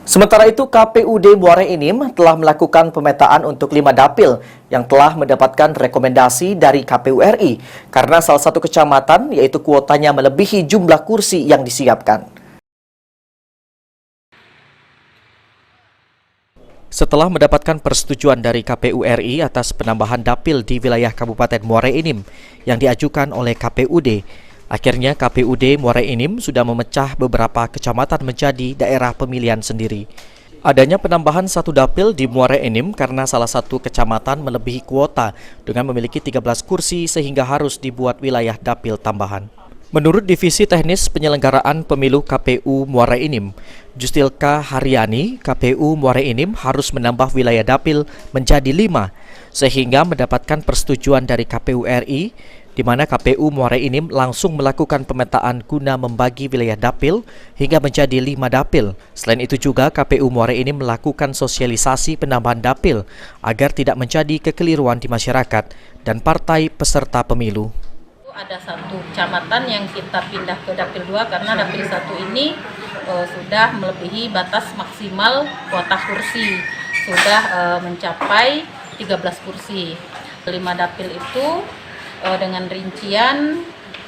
Sementara itu, KPUD Muara Enim telah melakukan pemetaan untuk 5 dapil yang telah mendapatkan rekomendasi dari KPU RI karena salah satu kecamatan yaitu kuotanya melebihi jumlah kursi yang disiapkan. Setelah mendapatkan persetujuan dari KPU RI atas penambahan dapil di wilayah Kabupaten Muara Enim yang diajukan oleh KPUD, akhirnya KPUD Muara Enim sudah memecah beberapa kecamatan menjadi daerah pemilihan sendiri. Adanya penambahan satu dapil di Muara Enim karena salah satu kecamatan melebihi kuota dengan memiliki 13 kursi sehingga harus dibuat wilayah dapil tambahan. Menurut Divisi Teknis Penyelenggaraan Pemilu KPU Muara Enim, Justilka Haryani, KPU Muara Enim harus menambah wilayah dapil menjadi 5 sehingga mendapatkan persetujuan dari KPU RI, di mana KPU Muara Enim langsung melakukan pemetaan guna membagi wilayah dapil hingga menjadi 5 dapil. Selain itu juga KPU Muara Enim melakukan sosialisasi penambahan dapil agar tidak menjadi kekeliruan di masyarakat dan partai peserta pemilu. Ada satu kecamatan yang kita pindah ke dapil 2 karena dapil 1 ini sudah melebihi batas maksimal kuota kursi, sudah mencapai 13 kursi. 5 dapil itu dengan rincian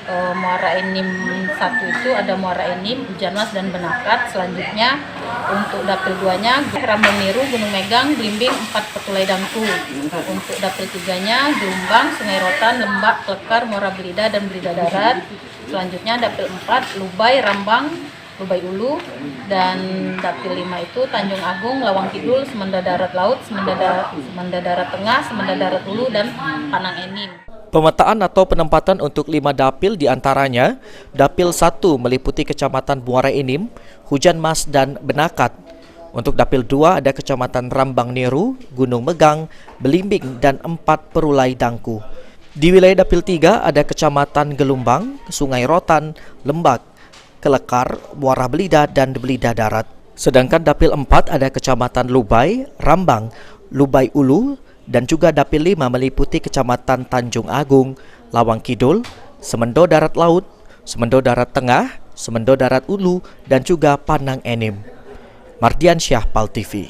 Muara Enim 1 itu ada Muara Enim, Hujanmas, dan Benakat. Selanjutnya untuk dapil 2-nya Rambang Niru, Gunung Megang, Blimbing, 4 Petulai Dangku. Untuk dapil 3-nya Jombang, Sungai Rotan, Lembak, Klekar, Muara Belida, dan Belida Darat. Selanjutnya dapil 4 Lubai, Rambang, Lubai Ulu, dan dapil 5 itu Tanjung Agung, Lawang Kidul, Semenda Darat Laut, Semenda Darat Tengah, Semenda Darat Hulu, dan Panang Enim. Pemetaan atau penempatan untuk 5 dapil diantaranya, dapil 1 meliputi kecamatan Muara Enim, Hujanmas, dan Benakat. Untuk dapil 2 ada kecamatan Rambang Niru, Gunung Megang, Belimbing, dan 4 Perulai Dangku. Di wilayah dapil 3 ada kecamatan Gelumbang, Sungai Rotan, Lembak, Kelekar, Muara Belida, dan Belida Darat. Sedangkan dapil 4 ada kecamatan Lubai, Rambang, Lubai Ulu, dan juga dapil 5 meliputi kecamatan Tanjung Agung, Lawang Kidul, Semendo Darat Laut, Semendo Darat Tengah, Semendo Darat Ulu, dan juga Panang Enim. Mardiansyah, PAL TV.